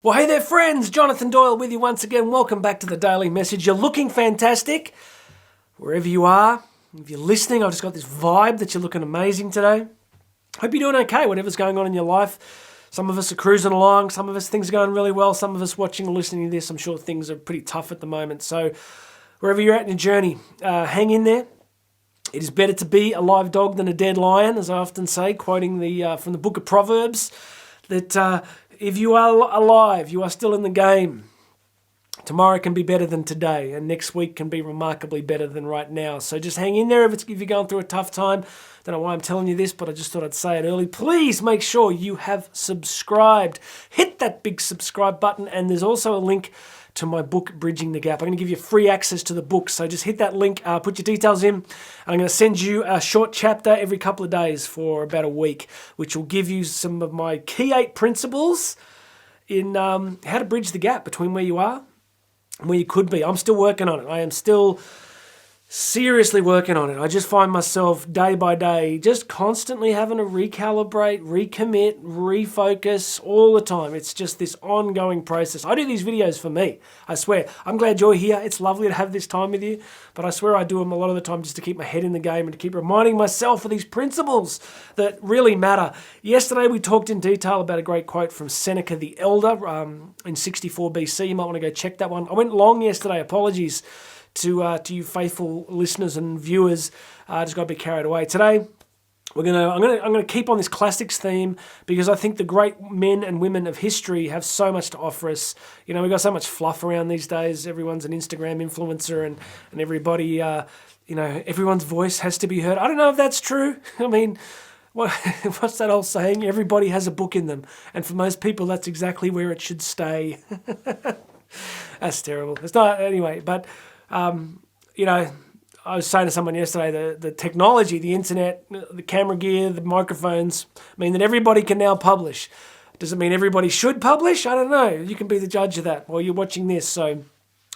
Well, hey there, friends. Jonathan Doyle with you once again. Welcome back to the Daily Message. You're looking fantastic wherever you are. If you're listening, I've just got this vibe that you're looking amazing today. Hope you're doing okay, whatever's going on in your life. Some of us are cruising along. Some of us, things are going really well. Some of us watching or listening to this, I'm sure things are pretty tough at the moment. So wherever you're at in your journey, hang in there. It is better to be a live dog than a dead lion, as I often say, quoting from the book of Proverbs, that if you are alive, you are still in the game. Tomorrow can be better than today, and next week can be remarkably better than right now. So just hang in there if you're going through a tough time. Don't know why I'm telling you this, but I just thought I'd say it early. Please make sure you have subscribed. Hit that big subscribe button, and there's also a link to my book, Bridging the Gap. I'm going to give you free access to the book, so just hit that link, put your details in, and I'm going to send you a short chapter every couple of days for about a week, which will give you some of my key 8 principles in how to bridge the gap between where you are and where you could be. I'm still working on it. I am still seriously working on it. I just find myself day by day just constantly having to recalibrate, recommit, refocus all the time. It's just this ongoing process. I do these videos for me, I swear. I'm glad you're here. It's lovely to have this time with you, but I swear I do them a lot of the time just to keep my head in the game and to keep reminding myself of these principles that really matter. Yesterday we talked in detail about a great quote from Seneca the Elder in 64 BC. You might want to go check that one. I went long yesterday, apologies to you faithful listeners and viewers. Just got a bit carried away. Today, I'm gonna keep on this classics theme because I think the great men and women of history have so much to offer us. You know, we've got so much fluff around these days. Everyone's an Instagram influencer and everybody, everyone's voice has to be heard. I don't know if that's true. I mean, what's that old saying? Everybody has a book in them. And for most people, that's exactly where it should stay. That's terrible. It's not, anyway, but I was saying to someone yesterday, the technology, the internet, the camera gear, the microphones mean that everybody can now publish. Does it mean everybody should publish? I don't know. You can be the judge of that while you're watching this. So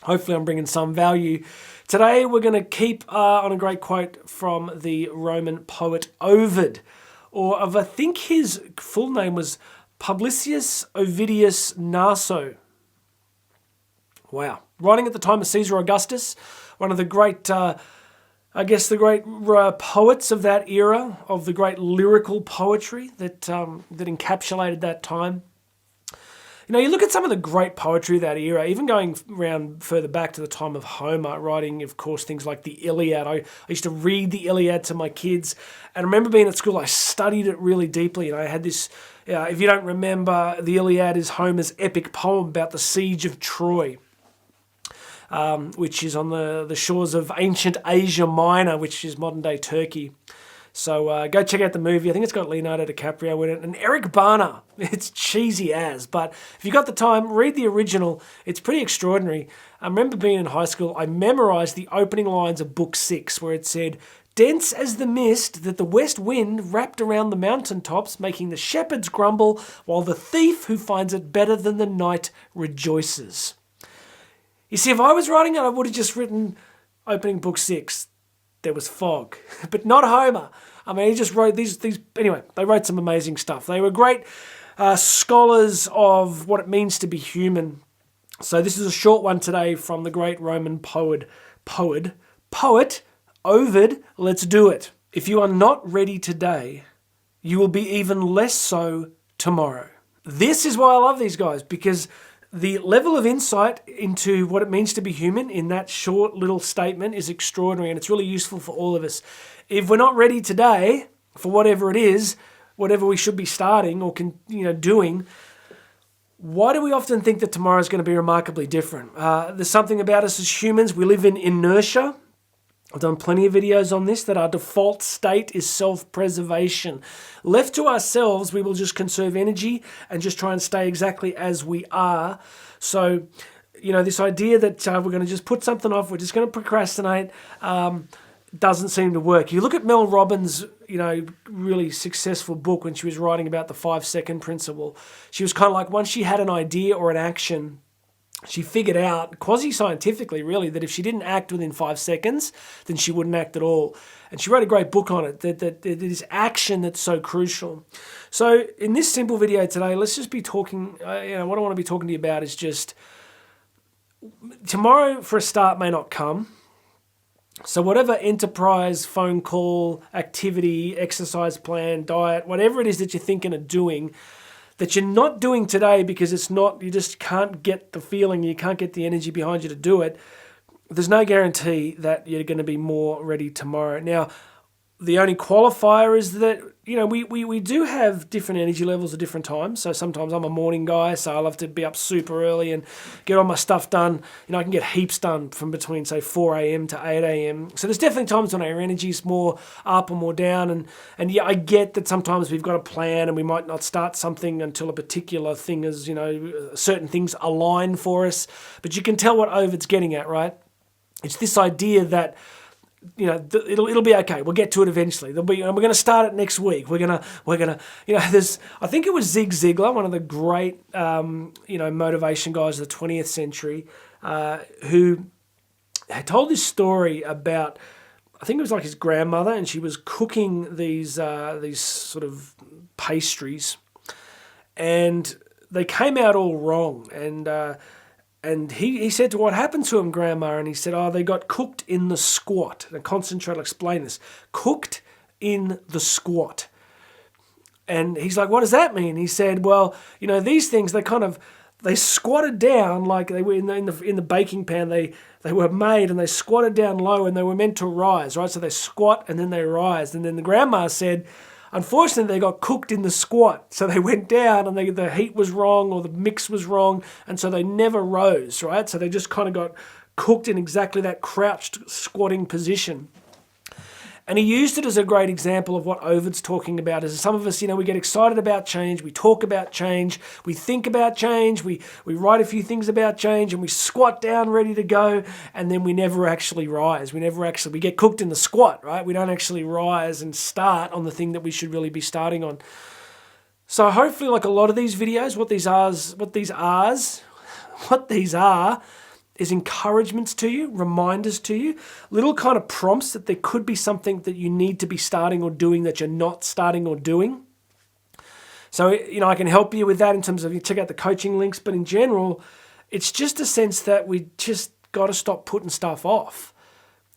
hopefully I'm bringing some value. Today we're going to keep on a great quote from the Roman poet Ovid, I think his full name was Publicius Ovidius Naso. Wow. Writing at the time of Caesar Augustus, one of the great, poets of that era, of the great lyrical poetry that encapsulated that time. You know, you look at some of the great poetry of that era, even going around further back to the time of Homer, writing, of course, things like the Iliad. I used to read the Iliad to my kids, and I remember being at school, I studied it really deeply, and I had this, if you don't remember, the Iliad is Homer's epic poem about the siege of Troy. Which is on the shores of ancient Asia Minor, which is modern-day Turkey. So go check out the movie. I think it's got Leonardo DiCaprio in it. And Eric Bana. It's cheesy as. But if you got the time, read the original. It's pretty extraordinary. I remember being in high school, I memorized the opening lines of Book 6, where it said, "Dense as the mist that the west wind wrapped around the mountaintops, making the shepherds grumble, while the thief who finds it better than the night rejoices." You see, if I was writing it, I would have just written opening Book 6. There was fog, but not Homer. I mean, he just wrote these. Anyway, they wrote some amazing stuff. They were great scholars of what it means to be human. So this is a short one today from the great Roman poet Ovid. Let's do it. If you are not ready today, you will be even less so tomorrow. This is why I love these guys, because the level of insight into what it means to be human in that short little statement is extraordinary, and it's really useful for all of us. If we're not ready today for whatever it is, whatever we should be starting or doing, why do we often think that tomorrow is going to be remarkably different? There's something about us as humans. We live in inertia. I've done plenty of videos on this, that our default state is self-preservation. Left to ourselves, we will just conserve energy and just try and stay exactly as we are. So, this idea that we're going to just put something off, we're just going to procrastinate, doesn't seem to work. You look at Mel Robbins' really successful book when she was writing about the 5-second principle. She was kind of like, once she had an idea or an action, she figured out, quasi-scientifically really, that if she didn't act within 5 seconds, then she wouldn't act at all. And she wrote a great book on it, that it is action that's so crucial. So in this simple video today, let's just be talking, what I want to be talking to you about is just, tomorrow for a start may not come. So whatever enterprise, phone call, activity, exercise plan, diet, whatever it is that you're thinking of doing, that you're not doing today because it's not, you just can't get the feeling, you can't get the energy behind you to do it, there's no guarantee that you're going to be more ready tomorrow. Now, the only qualifier is that, we do have different energy levels at different times. So sometimes I'm a morning guy, so I love to be up super early and get all my stuff done. I can get heaps done from between, say, 4 a.m. to 8 a.m. So there's definitely times when our energy is more up or more down. And yeah, I get that sometimes we've got a plan and we might not start something until a particular thing is, certain things align for us. But you can tell what Ovid's getting at, right? It's this idea that, it'll be okay. We'll get to it eventually. We're going to start it next week. We're gonna. There's. I think it was Zig Ziglar, one of the great, motivation guys of the 20th century, who had told this story about. I think it was like his grandmother, and she was cooking these sort of pastries, and they came out all wrong. And he said to what happened to him, Grandma, and he said, they got cooked in the squat. Now, concentrate, I'll explain this. Cooked in the squat. And he's like, what does that mean? He said, well, these things, they squatted down like they were in the baking pan. They were made and they squatted down low and they were meant to rise, right? So they squat and then they rise. And then the grandma said, unfortunately, they got cooked in the squat. So they went down and the heat was wrong or the mix was wrong. And so they never rose, right? So they just kind of got cooked in exactly that crouched squatting position. And he used it as a great example of what Ovid's talking about. Is some of us, we get excited about change, we talk about change, we think about change, we write a few things about change, and we squat down ready to go, and then we never actually rise. We get cooked in the squat, right? We don't actually rise and start on the thing that we should really be starting on. So hopefully, like a lot of these videos, what these are is encouragements to you, reminders to you, little kind of prompts that there could be something that you need to be starting or doing that you're not starting or doing. So, I can help you with that in terms of you check out the coaching links, but in general, it's just a sense that we just got to stop putting stuff off,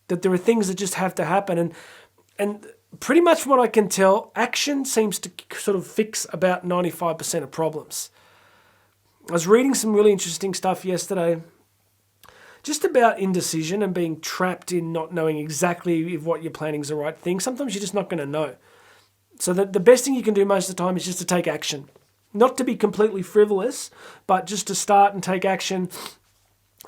that there are things that just have to happen. And pretty much from what I can tell, action seems to sort of fix about 95% of problems. I was reading some really interesting stuff yesterday, just about indecision and being trapped in not knowing exactly if what you're planning is the right thing. Sometimes you're just not going to know. So the best thing you can do most of the time is just to take action. Not to be completely frivolous, but just to start and take action.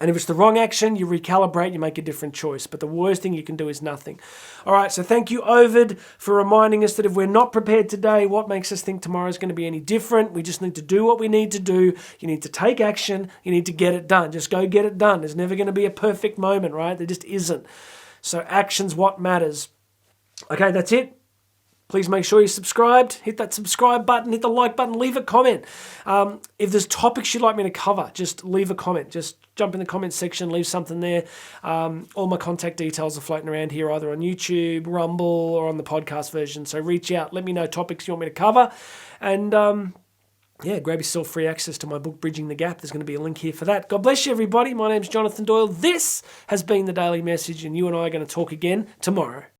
And if it's the wrong action, you recalibrate, you make a different choice. But the worst thing you can do is nothing. All right, so thank you, Ovid, for reminding us that if we're not prepared today, what makes us think tomorrow is going to be any different? We just need to do what we need to do. You need to take action. You need to get it done. Just go get it done. There's never going to be a perfect moment, right? There just isn't. So action's what matters. Okay, that's it. Please make sure you're subscribed. Hit that subscribe button, hit the like button, leave a comment. If there's topics you'd like me to cover, just leave a comment. Just jump in the comment section, leave something there. All my contact details are floating around here, either on YouTube, Rumble, or on the podcast version. So reach out, let me know topics you want me to cover. And grab yourself free access to my book, Bridging the Gap. There's going to be a link here for that. God bless you, everybody. My name's Jonathan Doyle. This has been The Daily Message, and you and I are going to talk again tomorrow.